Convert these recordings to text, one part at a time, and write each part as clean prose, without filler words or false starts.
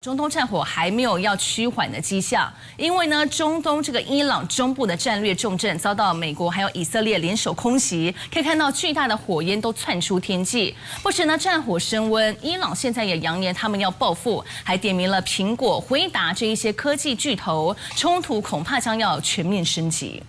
中东战火还没有要趋缓的迹象，因为呢，中东这个伊朗中部的战略重镇遭到美国还有以色列联手空袭，可以看到巨大的火焰都窜出天际。不止呢战火升温，伊朗现在也扬言他们要报复，还点名了苹果、辉达这一些科技巨头，冲突恐怕将要全面升级。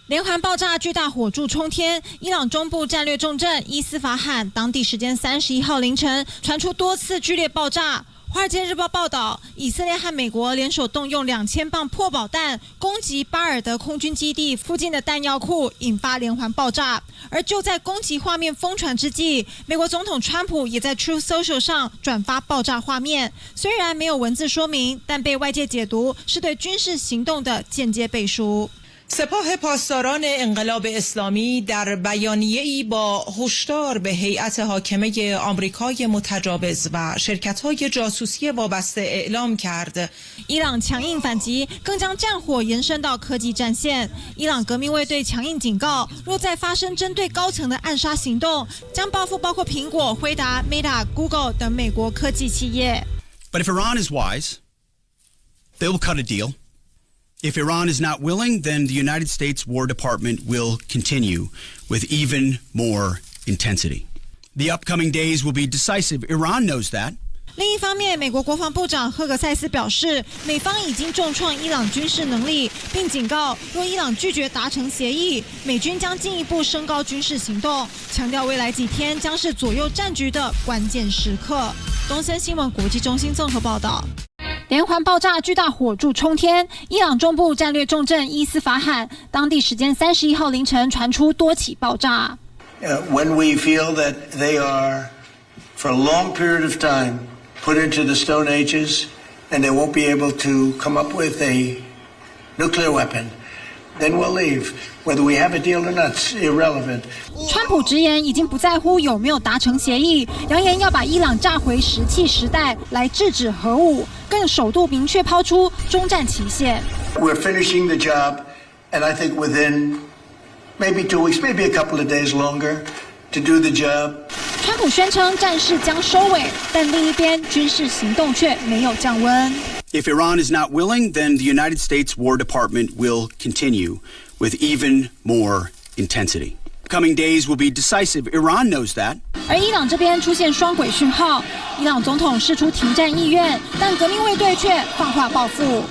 连环爆炸，巨大火柱冲天。伊朗中部战略重镇伊斯法罕，当地时间31号凌晨传出多次剧烈爆炸。《华尔街日报》报道，以色列和美国联手动用2000磅破宝弹攻击巴尔德空军基地附近的弹药库，引发连环爆炸。而就在攻击画面疯传之际，美国总统川普也在 Truth Social 上转发爆炸画面，虽然没有文字说明，但被外界解读是对军事行动的间接背书。سپاه پاسداران انقلاب اسلامی در بیانیه‌ای با هشدار به هیئت حاکمه آمریکای متجاوز و شرکت‌های جاسوسی وابسته اعلام کرد 伊朗强硬反击，更将战火延伸到科技战线。伊朗革命卫队强硬警告，若再发生针对高层的暗杀行动，将报复包括苹果、辉达、Meta、Google 等美国科技企业。But if Iran is wise, they will cut a deal. If Iran is not willing, then the United States War Department will continue with even more intensity. The upcoming days will be decisive. Iran knows that. 另一方面，美国国防部长赫格塞斯表示，美方已经重创伊朗军事能力，并警告，若伊朗拒绝达成协议，美军将进一步升高军事行动，强调未来几天将是左右战局的关键时刻。东森新闻国际中心综合报道。连环爆炸，巨大火柱冲天。伊朗中部战略重镇伊斯法罕，当地时间31号凌晨传出多起爆炸。When we feel that they are, for a long period of time, put into the Stone Ages, and they won't be able to come up with a nuclear weapon, then we'll leave. Whether we have a deal or not, it's irrelevant. 川普直言已经不在乎有没有达成协议，扬言要把伊朗炸回石器时代，来制止核武，更首度明确抛出终战期限。We're finishing the job, and I think within maybe 2 weeks, maybe a couple of days longer, to do the job. 川普宣称战事将收尾，但另一边军事行动却没有降温。If Iran is not willing, then the United States War Department will continue with even more intensity. Coming days will be decisive. Iran knows that. 而伊朗这边出现双轨讯号，伊朗总统释出停战意愿，但革命卫队却放话报复。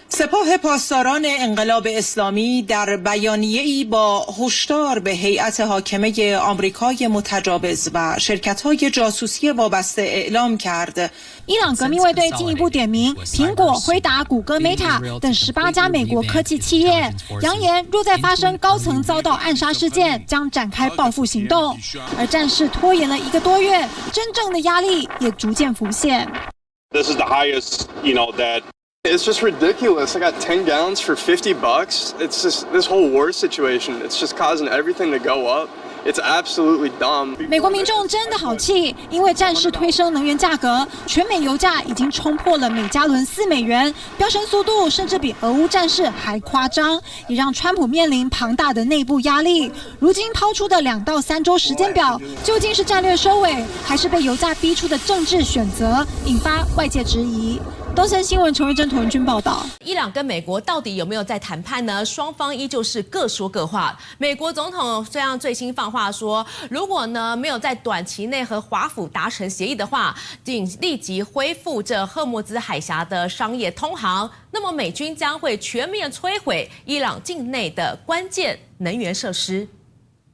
سپاه پاسداران انقلاب اسلامی در بیانیه‌ای با هشدار به هیئت حاکمه آمریکای متجاوز و شرکت‌های جاسوسی وابسته اعلام کرد 伊朗革命卫队进一步点名苹果、辉达、谷歌、Meta 等18家美国科技企业，扬言若再发生高层遭到暗杀事件，将展开报复行动。而战事拖延了1个多月，真正的压力也逐渐浮现。This is the highest, that. It's just ridiculous. I got 10 gallons for $50. It's just this whole war situation. It's just causing everything to go up. It's absolutely dumb. 美国民众真的好气，因为战事推升能源价格，全美油价已经冲破了每加仑4美元，飙升速度甚至比俄乌战事还夸张，也让川普面临庞大的内部压力。如今抛出的2到3周时间表，究竟是战略收尾，还是被油价逼出的政治选择，引发外界质疑。东森新闻陈瑞珍、涂文君报道：伊朗跟美国到底有没有在谈判呢？双方依旧是各说各话。美国总统这样最新放话说，如果呢没有在短期内和华府达成协议的话，并立即恢复这荷姆兹海峡的商业通航，那么美军将会全面摧毁伊朗境内的关键能源设施。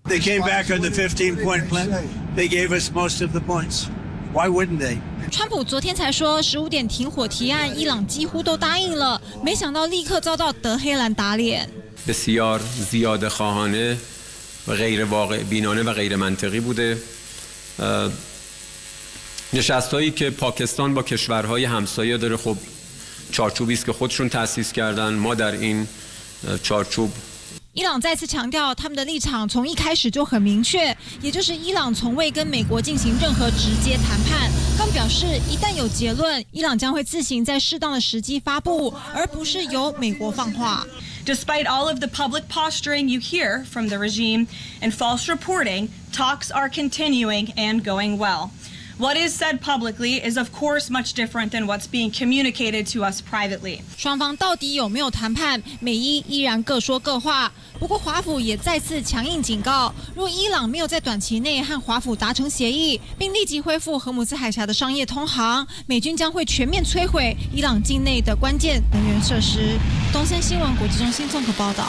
They came back on the 15-point plan. They gave us most of the points. Why wouldn't they? 川普昨天才说15点停火提案，伊朗几乎都答应了，没想到立刻遭到德黑兰打脸。بسیار زیاده خواهانه و غیر واقع بینانه و غیر منطقی بوده. نشستایی که پاکستان با کشورهای همسایه داره خب چارچوبی است که خودشون تأسیس کردن. ما در این چارچوب伊朗再次强调，他们的立场从一开始就很明确，也就是伊朗从未跟美国进行任何直接谈判。更表示，一旦有结论，伊朗将会自行在适当的时机发布，而不是由美国放话。Despite all of the public posturing you hear from the regime and false reporting, talks are continuing and going well. What is said publicly is, of course, much different than what's being communicated to us privately. 双方到底有没有谈判？美伊依然各说各话。不过华府也再次强硬警告，若伊朗没有在短期内和华府达成协议，并立即恢复荷姆兹海峡的商业通航，美军将会全面摧毁伊朗境内的关键能源设施。东森新闻国际中心综合报道。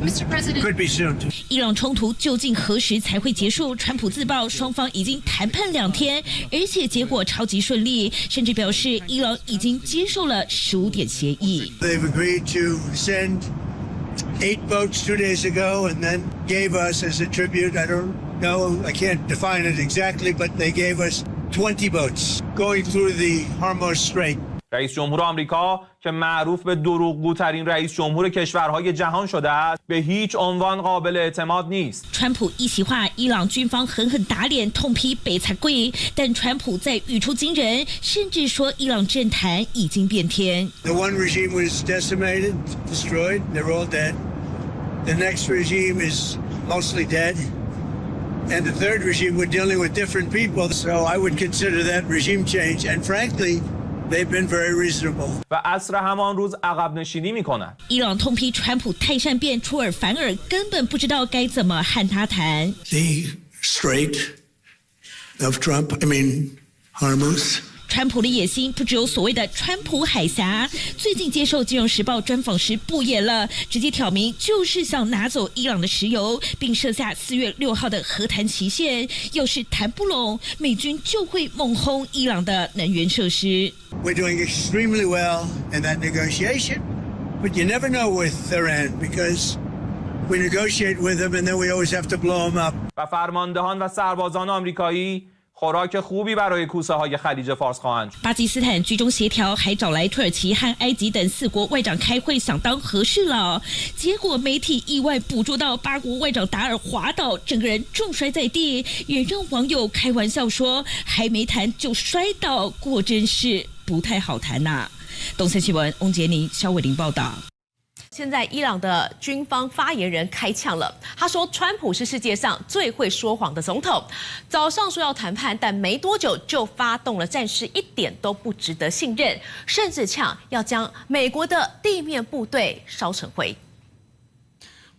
Mr. President, could be soon. 伊朗冲突究竟何时才会结束？川普自曝双方已经谈判2天，而且结果超级顺利，甚至表示伊朗已经接受了15点协议。They've agreed to send 8 boats 2 days ago, and then gave us as a tribute. I don't know, I can't define it exactly, but they gave us 20 boats going through the Hormuz Strait. رئیس جمهور آمریکا که معروف به دروغگوترین رئیس جمهور کشورهای جهان شده است به هیچ عنوان قابل اعتماد نیست. 川普一席话，伊朗军方狠狠打脸，痛批北才贵，但川普在语出惊人，甚至说伊朗政坛已经变天。The one regime was decimated, destroyed, they're all dead. The next regime is mostly dead. And the third regime, we're dealing with different people, so I would consider that regime change. And frankly, they've been very reasonable. و عصر همان روز عقب نشینی میکنند. 伊朗痛批川普太善变，出尔反尔，根本不知道该怎么和他谈。The Strait of Trump, Hormuz. 川普的野心不只有所谓的川普海峡，最近接受《金融时报》专访时不演了，直接挑明就是想拿走伊朗的石油，并设下4月6号的和谈期限。要是谈不拢，美军就会猛轰伊朗的能源设施。We're doing extremely well in that negotiation, but you never know with Iran because we negotiate with them and then we always have to blow them up. و فرماندهان و سربازان آمریکایی خوراک خوبی برای کوسه های خلیج فارس خواهند. 巴基斯坦居中协调，还找来土耳其和埃及等4国外长开会，想当和事佬。结果媒体意外捕捉到8国外长达尔滑倒，整个人重摔在地，也让网友开玩笑说：“还没谈就摔倒，果真是不太好谈呐。”东森新闻翁杰宁、肖伟玲报道。现在伊朗的军方发言人开呛了，他说川普是世界上最会说谎的总统。早上说要谈判，但没多久就发动了战事，一点都不值得信任，甚至呛要将美国的地面部队烧成灰。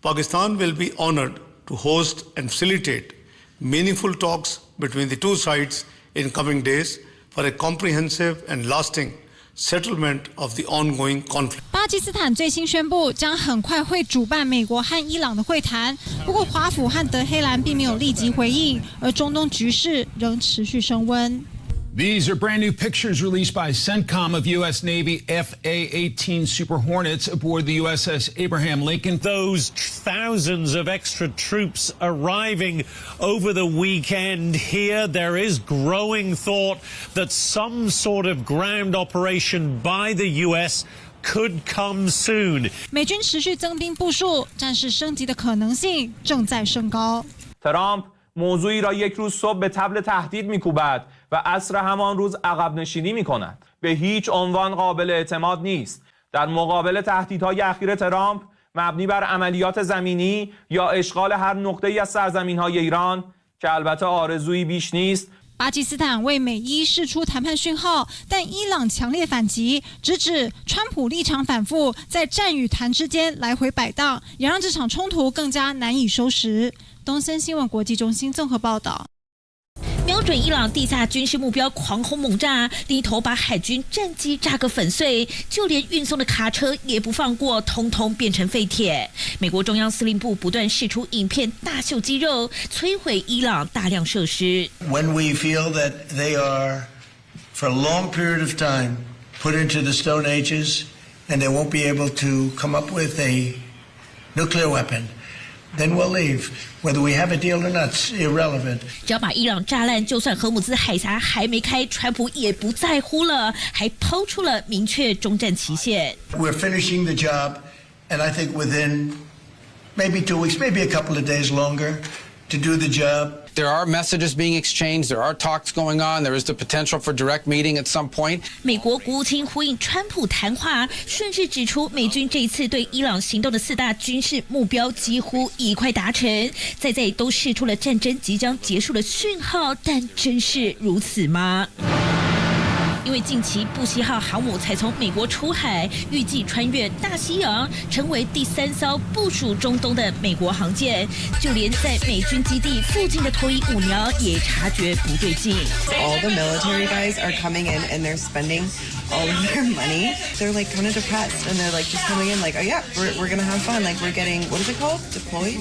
Pakistan will be honored to host and facilitate meaningful talks between the two sides in coming days for a comprehensive and lasting settlement of the ongoing conflict. 巴基斯坦最新宣布，将很快会主办美国和伊朗的会谈。不过，华府和德黑兰并没有立即回应，而中东局势仍持续升温。These are brand new pictures released by CENTCOM of U.S. Navy FA-18 Super Hornets aboard the USS Abraham Lincoln. Those thousands of extra troops arriving over the weekend here, there is growing thought that some sort of ground operation by the U.S. could come soon. 美军持续增兵部署，战事升级的可能性正在升高。ترامپ موضوعی را یک روز صبح به طبل تهدید می‌کوبد و عصر همان روز عقب نشینی می‌کند. به هیچ عنوان قابل اعتماد نیست. در مقابل تهدیدهای اخیر ترامپ مبنی بر عملیات زمینی یا اشغال هر نقطه‌ای از سرزمین‌های ایران که البته آرزویی بیش نیست. 巴基斯坦为美伊释出谈判讯号，但伊朗强烈反击，直指川普立场反复，在战与谈之间来回摆荡，也让这场冲突更加难以收拾。东森新闻国际中心综合报道。瞄准伊朗地下军事目标狂轰猛炸，另一头把海军战机炸个粉碎，就连运送的卡车也不放过，通通变成废铁。美国中央司令部不断释出影片，大秀肌肉，摧毁伊朗大量设施。When we feel that they are, for a long period of time, put into the Stone Ages, and they won't be able to come up with a nuclear weapon, then we'll leave. Whether we have a deal or not, it's irrelevant. 只要把伊朗炸烂，就算荷姆兹海峡还没开，川普也不在乎了，还抛出了明确终战期限。We're finishing the job, and I think within maybe 2 weeks, maybe a couple of days longer, to do the job. There are messages being exchanged. There are talks going on. There is the potential for direct meeting at some point. 美国国务卿呼应川普谈话，顺势指出美军这一次对伊朗行动的4大军事目标几乎已快达成，在都释出了战争即将结束的讯号，但真是如此吗？因为近期布希号航母才从美国出海，预计穿越大西洋，成为第3艘部署中东的美国航舰。就连在美军基地附近的脱衣舞娘也察觉不对劲。All the military guys are coming in and they're spending all of their money. They're like kind of depressed and they're like just coming in like, oh yeah, we're gonna have fun. Like we're getting, what is it called? Deployed?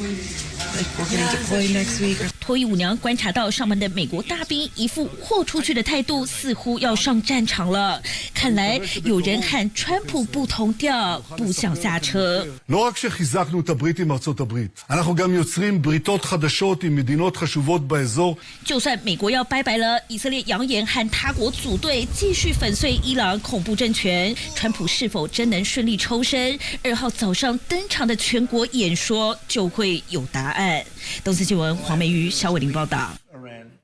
Like we're getting deployed next week. 脱衣舞娘观察到上门的美国大兵一副豁出去的态度，似乎要上战场了。看来有人和川普不同调，不想下车。לא רק שחיזקנו את הברית עם ארצות הברית, אנחנו גם יוצרים בריתות חדשות עם מדינות חשובות באזור. 就算美国要拜拜了，以色列扬言和他国组队，继续粉碎伊朗恐怖政权。川普是否真能顺利抽身？2号早上登场的全国演说就会有答案。东森新闻黄美瑜、肖伟玲报道。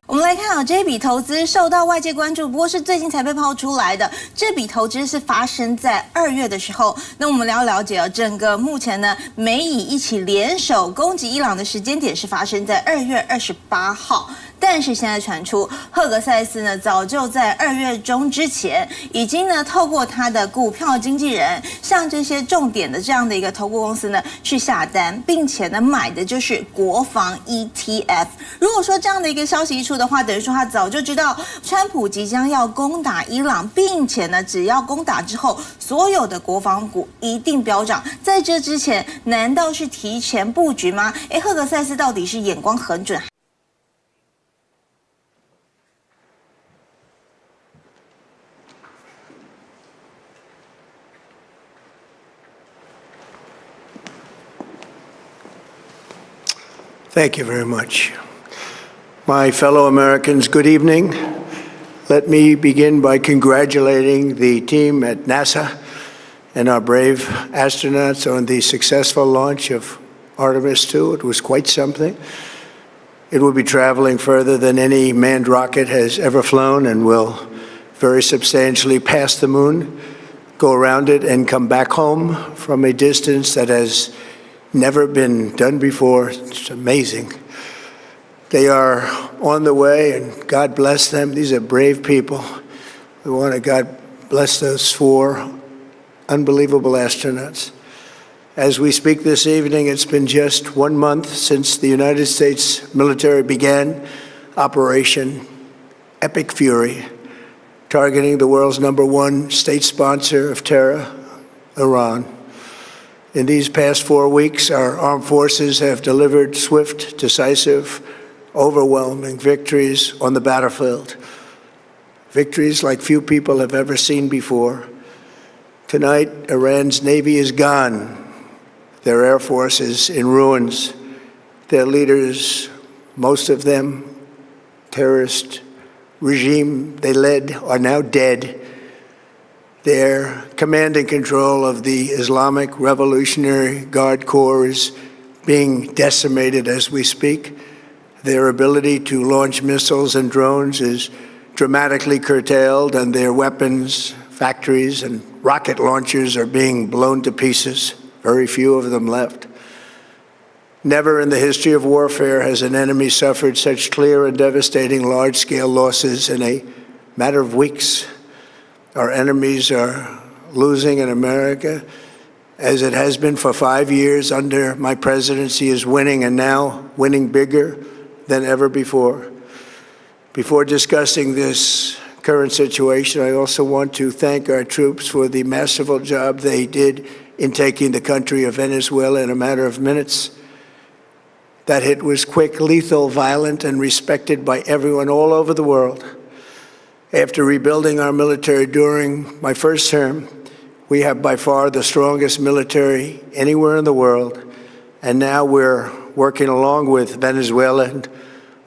我们来看这笔投资受到外界关注，不过是最近才被抛出来的。这笔投资是发生在2月的时候。那我们要了解整个目前呢，美以一起联手攻击伊朗的时间点是发生在2月28号。但是现在传出，赫格塞斯呢早就在2月中之前，已经呢透过他的股票经纪人，向这些重点的这样的一个投顾公司呢去下单，并且呢买的就是国防 ETF。如果说这样的一个消息一出的话，等于说他早就知道川普即将要攻打伊朗，并且呢只要攻打之后，所有的国防股一定飙涨。在这之前，难道是提前布局吗？赫格塞斯到底是眼光很准？Thank you very much. My fellow Americans, good evening. Let me begin by congratulating the team at NASA and our brave astronauts on the successful launch of Artemis II. It was quite something. It will be traveling further than any manned rocket has ever flown and will very substantially pass the moon, go around it, and come back home from a distance that has never been done before. It's amazing. They are on the way, and God bless them. These are brave people. We want to God bless those 4 unbelievable astronauts. As we speak this evening, it's been just 1 month since the United States military began Operation Epic Fury, targeting the world's #1 state sponsor of terror, Iran. In these past 4 weeks, our armed forces have delivered swift, decisive, overwhelming victories on the battlefield. Victories like few people have ever seen before. Tonight, Iran's Navy is gone. Their Air Force is in ruins. Their leaders, most of them, terrorist regime they led, are now dead. Their command and control of the Islamic Revolutionary Guard Corps is being decimated as we speak. Their ability to launch missiles and drones is dramatically curtailed, and their weapons, factories, and rocket launchers are being blown to pieces. Very few of them left. Never in the history of warfare has an enemy suffered such clear and devastating large-scale losses in a matter of weeks. Our enemies are losing in America, as it has been for 5 years under my presidency, is winning, and now winning bigger than ever before. Before discussing this current situation, I also want to thank our troops for the masterful job they did in taking the country of Venezuela in a matter of minutes. That hit was quick, lethal, violent, and respected by everyone all over the world. After rebuilding our military during my first term, we have by far the strongest military anywhere in the world. And now we're working along with Venezuela and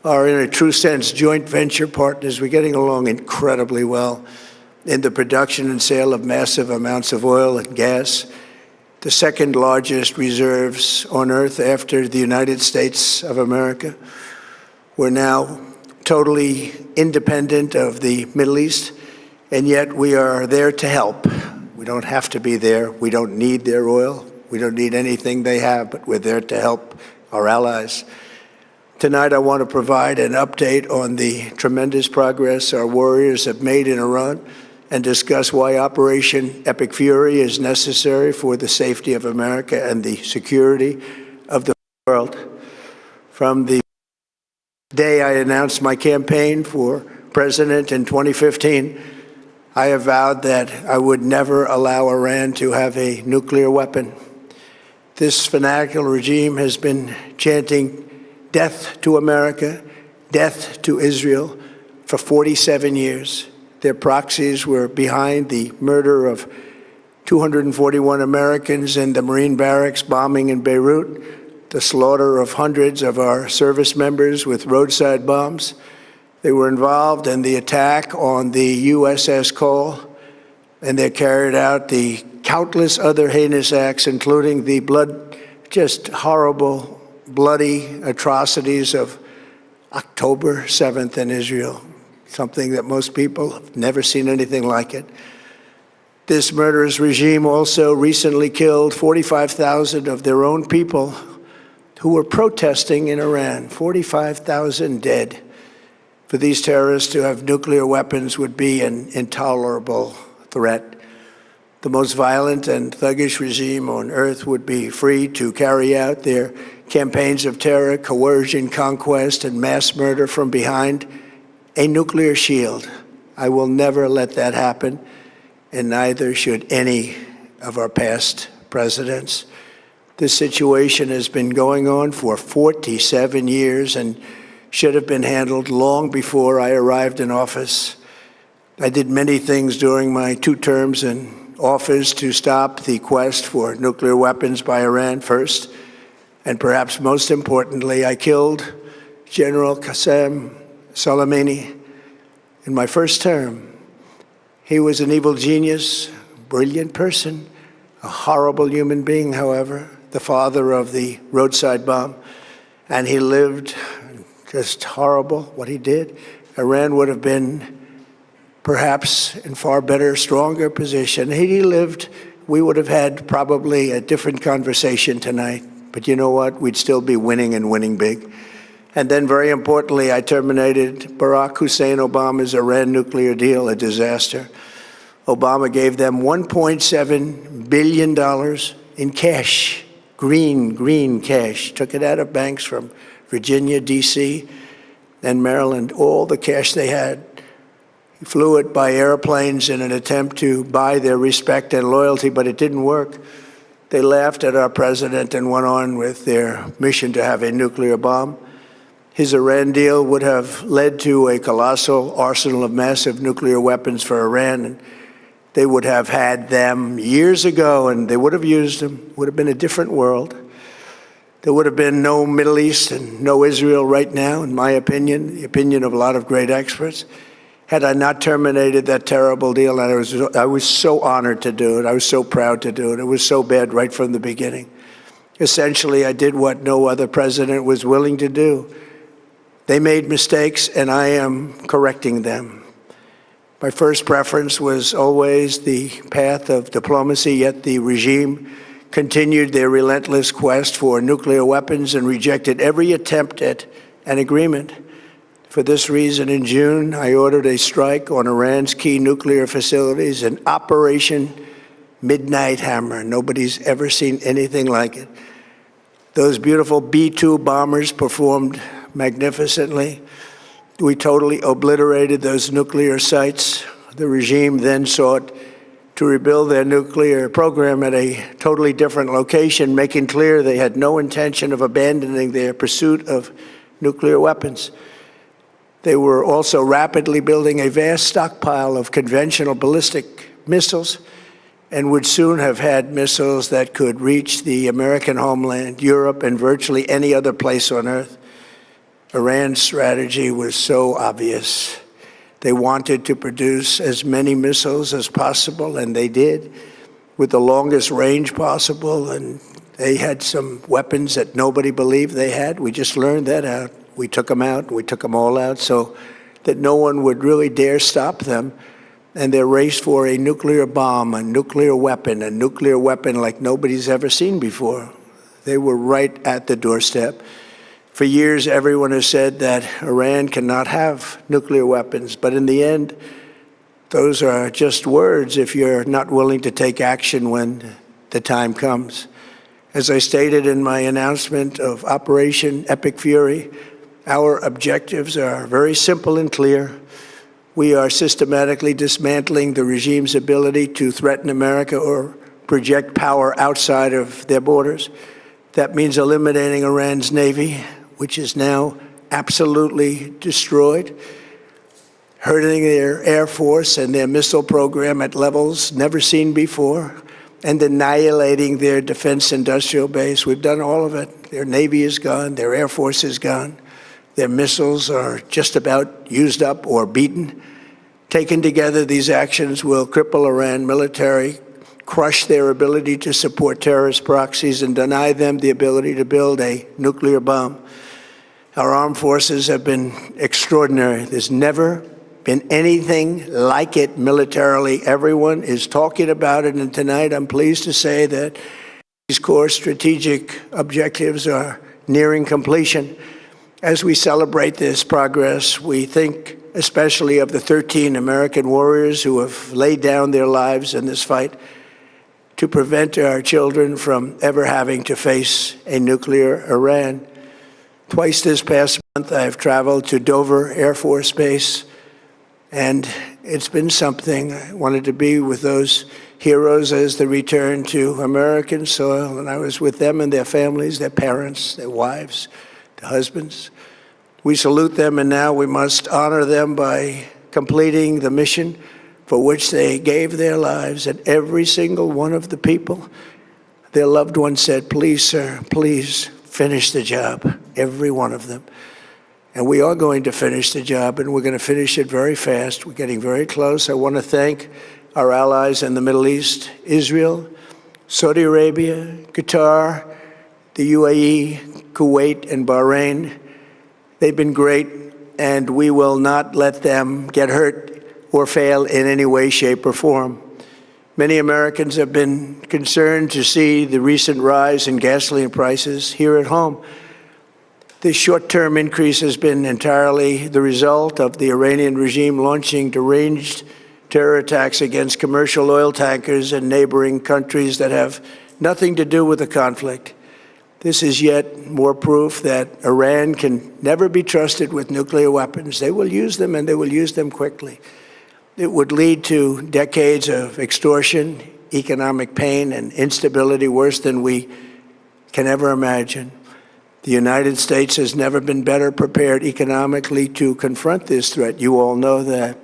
are in a true sense joint venture partners. We're getting along incredibly well in the production and sale of massive amounts of oil and gas, the second largest reserves on earth after the United States of America. We're now totally independent of the Middle East, and yet we are there to help. We don't have to be there. We don't need their oil. We don't need anything they have, but we're there to help our allies. Tonight, I want to provide an update on the tremendous progress our warriors have made in Iran and discuss why Operation Epic Fury is necessary for the safety of America and the security of the world. From the day I announced my campaign for president in 2015, I have vowed that I would never allow Iran to have a nuclear weapon. This fanatical regime has been chanting death to America, death to Israel for 47 years. Their proxies were behind the murder of 241 Americans in the Marine barracks bombing in Beirut, the slaughter of hundreds of our service members with roadside bombs. They were involved in the attack on the USS Cole, and they carried out the countless other heinous acts, including the just horrible, bloody atrocities of October 7th in Israel, something that most people have never seen anything like it. This murderous regime also recently killed 45,000 of their own people who were protesting in Iran. 45,000 dead. For these terrorists to have nuclear weapons would be an intolerable threat. The most violent and thuggish regime on earth would be free to carry out their campaigns of terror, coercion, conquest, and mass murder from behind a nuclear shield. I will never let that happen, and neither should any of our past presidents. This situation has been going on for 47 years and should have been handled long before I arrived in office. I did many things during my 2 terms in office to stop the quest for nuclear weapons by Iran first, and perhaps most importantly, I killed General Qasem Soleimani in my first term. He was an evil genius, brilliant person, a horrible human being, however, the father of the roadside bomb, and he lived just horrible what he did. Iran would have been perhaps in far better, stronger position. Had he lived, we would have had probably a different conversation tonight. But you know what? We'd still be winning and winning big. And then very importantly, I terminated Barack Hussein Obama's Iran nuclear deal, a disaster. Obama gave them $1.7 billion in cash, green cash, took it out of banks from Virginia, D.C., and Maryland, all the cash they had. He flew it by airplanes in an attempt to buy their respect and loyalty, but it didn't work. They laughed at our president and went on with their mission to have a nuclear bomb. His Iran deal would have led to a colossal arsenal of massive nuclear weapons for Iran, and they would have had them years ago, and they would have used them. It would have been a different world. There would have been no Middle East and no Israel right now, in my opinion, the opinion of a lot of great experts, had I not terminated that terrible deal. And I was so honored to do it. I was so proud to do it. It was so bad right from the beginning. Essentially, I did what no other president was willing to do. They made mistakes, and I am correcting them. My first preference was always the path of diplomacy, yet the regime continued their relentless quest for nuclear weapons and rejected every attempt at an agreement. For this reason, in June, I ordered a strike on Iran's key nuclear facilities, an Operation Midnight Hammer. Nobody's ever seen anything like it. Those beautiful B-2 bombers performed magnificently. We totally obliterated those nuclear sites. The regime then sought to rebuild their nuclear program at a totally different location, making clear they had no intention of abandoning their pursuit of nuclear weapons. They were also rapidly building a vast stockpile of conventional ballistic missiles and would soon have had missiles that could reach the American homeland, Europe, and virtually any other place on Earth. Iran's strategy was so obvious. They wanted to produce as many missiles as possible, and they did, with the longest range possible, and they had some weapons that nobody believed they had. We just learned that out We took them out. We took them all out so that no one would really dare stop them. And their race for a nuclear bomb, a nuclear weapon like nobody's ever seen before. They were right at the doorstep. For years, everyone has said that Iran cannot have nuclear weapons. But in the end, those are just words if you're not willing to take action when the time comes. As I stated in my announcement of Operation Epic Fury, our objectives are very simple and clear. We are systematically dismantling the regime's ability to threaten America or project power outside of their borders. That means eliminating Iran's Navy, which is now absolutely destroyed, hurting their Air Force and their missile program at levels never seen before, and annihilating their defense industrial base. We've done all of it. Their Navy is gone, their Air Force is gone. Their missiles are just about used up or beaten. Taken together, these actions will cripple Iran military, crush their ability to support terrorist proxies, and deny them the ability to build a nuclear bomb. Our armed forces have been extraordinary. There's never been anything like it militarily. Everyone is talking about it, and tonight I'm pleased to say that these core strategic objectives are nearing completion. As we celebrate this progress, we think especially of the 13 American warriors who have laid down their lives in this fight to prevent our children from ever having to face a nuclear Iran. Twice this past month, I've traveled to Dover Air Force Base, and it's been something. I wanted to be with those heroes as they return to American soil, and I was with them and their families, their parents, their wives, their husbands. We salute them, and now we must honor them by completing the mission for which they gave their lives. And every single one of the people, their loved ones said, "Please, sir, please finish the job." Every one of them. And we are going to finish the job, and we're going to finish it very fast. We're getting very close. I want to thank our allies in the Middle East, Israel, Saudi Arabia, Qatar, the UAE, Kuwait, and Bahrain. They've been great, and we will not let them get hurt or fail in any way, shape, or form. Many Americans have been concerned to see the recent rise in gasoline prices here at home. This short-term increase has been entirely the result of the Iranian regime launching deranged terror attacks against commercial oil tankers in neighboring countries that have nothing to do with the conflict. This is yet more proof that Iran can never be trusted with nuclear weapons. They will use them, and they will use them quickly. It would lead to decades of extortion, economic pain, and instability worse than we can ever imagine. The United States has never been better prepared economically to confront this threat. You all know that.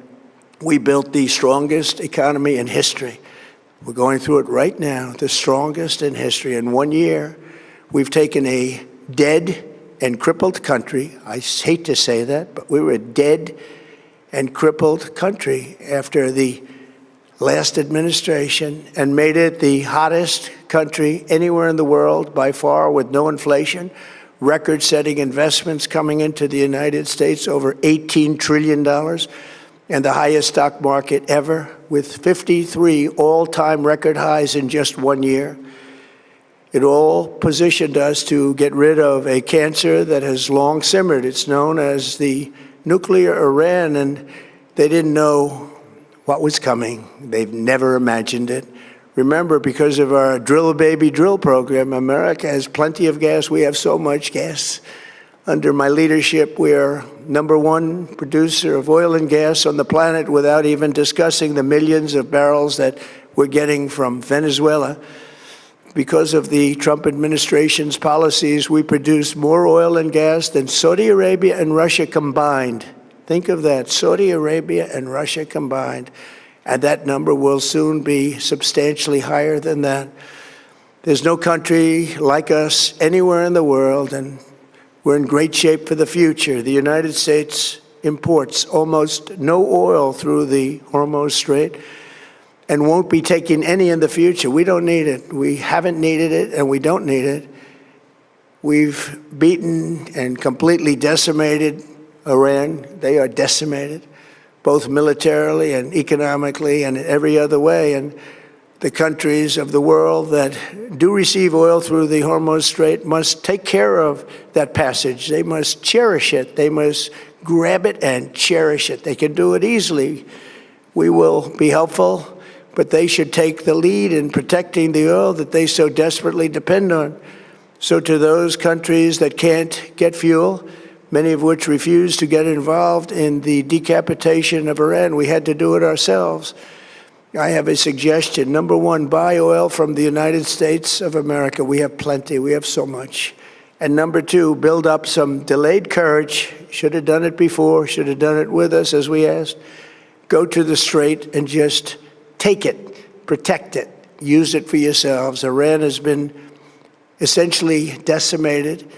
We built the strongest economy in history. We're going through it right now, the strongest in history. In 1 year, we've taken a dead and crippled country. I hate to say that, but we were a dead and crippled country after the last administration and made it the hottest country anywhere in the world by far, with no inflation, record-setting investments coming into the United States, over $18 trillion, and the highest stock market ever, with 53 all-time record highs in just 1 year. It all positioned us to get rid of a cancer that has long simmered. It's known as the nuclear Iran, and they didn't know what was coming. They've never imagined it. Remember, because of our Drill Baby Drill program, America has plenty of gas. We have so much gas. Under my leadership, we are #1 producer of oil and gas on the planet, without even discussing the millions of barrels that we're getting from Venezuela. Because of the Trump administration's policies, we produce more oil and gas than Saudi Arabia and Russia combined. Think of that, Saudi Arabia and Russia combined. And that number will soon be substantially higher than that. There's no country like us anywhere in the world, and we're in great shape for the future. The United States imports almost no oil through the Hormuz Strait, and won't be taking any in the future. We don't need it. We haven't needed it, and we don't need it. We've beaten and completely decimated Iran. They are decimated, both militarily and economically and in every other way. And the countries of the world that do receive oil through the Hormuz Strait must take care of that passage. They must cherish it. They must grab it and cherish it. They can do it easily. We will be helpful, but they should take the lead in protecting the oil that they so desperately depend on. So to those countries that can't get fuel, many of which refuse to get involved in the decapitation of Iran, we had to do it ourselves. I have a suggestion. Number one, buy oil from the United States of America. We have plenty. We have so much. And number two, build up some delayed courage. Should have done it before. Should have done it with us, as we asked. Go to the strait and just take it, protect it, use it for yourselves. Iran has been essentially decimated.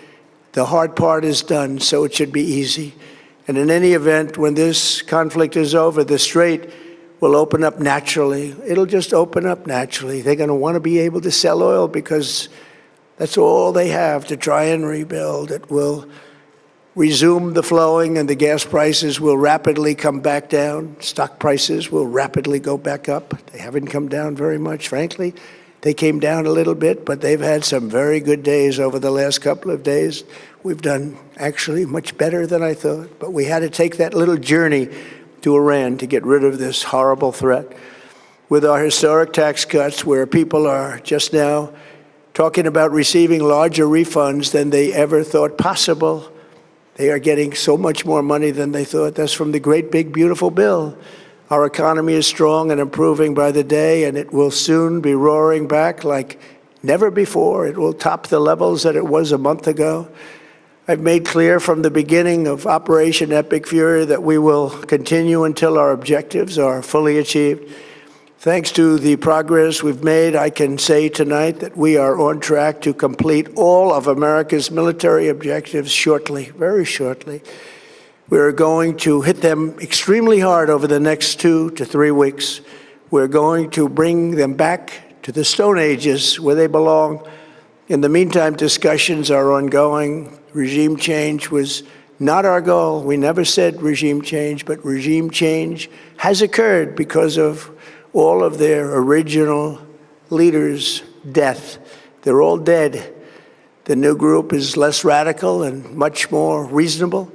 The hard part is done, so it should be easy. And in any event, when this conflict is over, the strait will open up naturally. It'll just open up naturally. They're going to want to be able to sell oil because that's all they have to try and rebuild. It will resume the flowing, and the gas prices will rapidly come back down. Stock prices will rapidly go back up. They haven't come down very much, frankly. They came down a little bit, but they've had some very good days over the last couple of days. We've done actually much better than I thought, but we had to take that little journey to Iran to get rid of this horrible threat. With our historic tax cuts, where people are just now talking about receiving larger refunds than they ever thought possible, they are getting so much more money than they thought. That's from the great, big, beautiful bill. Our economy is strong and improving by the day, and it will soon be roaring back like never before. It will top the levels that it was a month ago. I've made clear from the beginning of Operation Epic Fury that we will continue until our objectives are fully achieved. Thanks to the progress we've made, I can say tonight that we are on track to complete all of America's military objectives shortly, very shortly. We're going to hit them extremely hard over the next 2 to 3 weeks. We're going to bring them back to the Stone Ages where they belong. In the meantime, discussions are ongoing. Regime change was not our goal. We never said regime change, but regime change has occurred because of all of their original leaders' death. They're all dead. The new group is less radical and much more reasonable.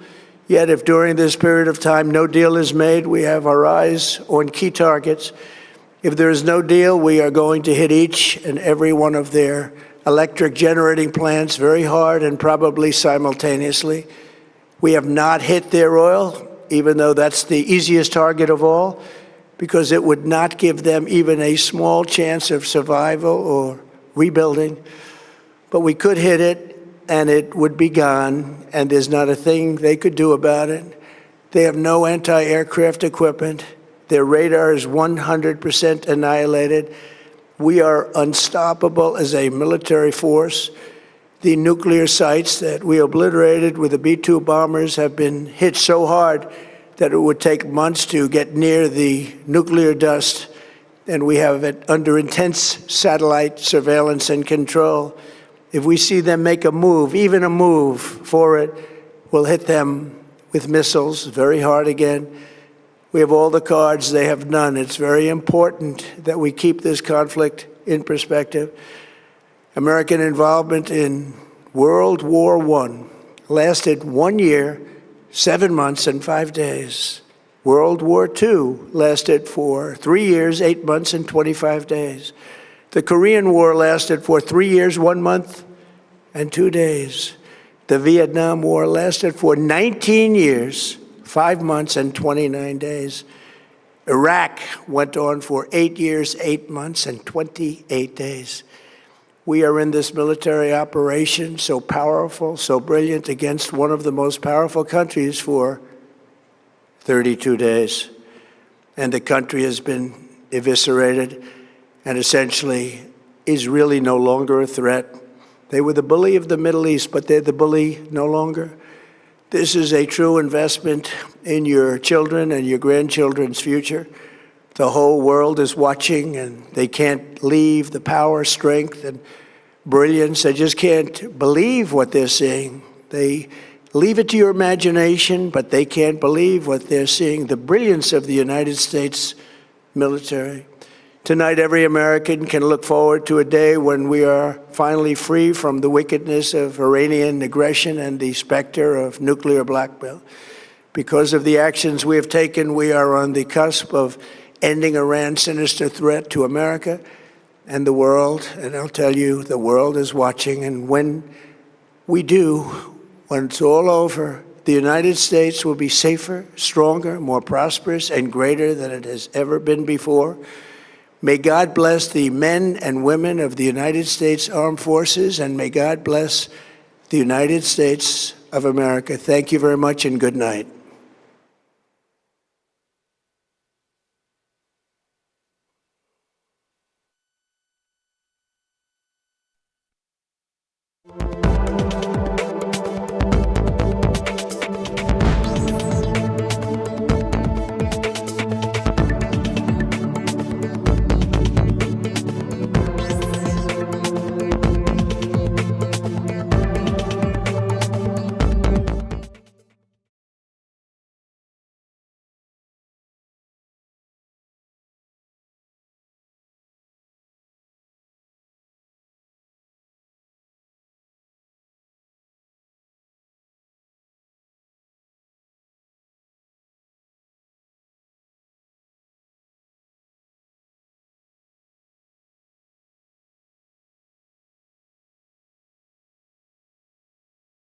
Yet if during this period of time no deal is made, we have our eyes on key targets. If there is no deal, we are going to hit each and every one of their electric generating plants very hard and probably simultaneously. We have not hit their oil, even though that's the easiest target of all, because it would not give them even a small chance of survival or rebuilding. But we could hit it, and it would be gone, and there's not a thing they could do about it. They have no anti-aircraft equipment. Their radar is 100% annihilated. We are unstoppable as a military force. The nuclear sites that we obliterated with the B-2 bombers have been hit so hard that it would take months to get near the nuclear dust, and we have it under intense satellite surveillance and control. If we see them make a move, even a move for it, we'll hit them with missiles very hard again. We have all the cards, they have none. It's very important that we keep this conflict in perspective. American involvement in World War I lasted 1 year, 7 months, and 5 days. World War II lasted for 3 years, 8 months, and 25 days. The Korean War lasted for 3 years, 1 month, and 2 days. The Vietnam War lasted for 19 years, 5 months, and 29 days. Iraq went on for 8 years, 8 months, and 28 days. We are in this military operation, so powerful, so brilliant, against one of the most powerful countries for 32 days. And the country has been eviscerated and essentially is really no longer a threat. They were the bully of the Middle East, but they're the bully no longer. This is a true investment in your children and your grandchildren's future. The whole world is watching, and they can't leave the power, strength, and brilliance. They just can't believe what they're seeing. They leave it to your imagination, but they can't believe what they're seeing, the brilliance of the United States military. Tonight, every American can look forward to a day when we are finally free from the wickedness of Iranian aggression and the specter of nuclear blackmail. Because of the actions we have taken, we are on the cusp of ending Iran's sinister threat to America and the world. And I'll tell you, the world is watching. And when we do, when it's all over, the United States will be safer, stronger, more prosperous, and greater than it has ever been before. May God bless the men and women of the United States Armed Forces, and may God bless the United States of America. Thank you very much, and good night.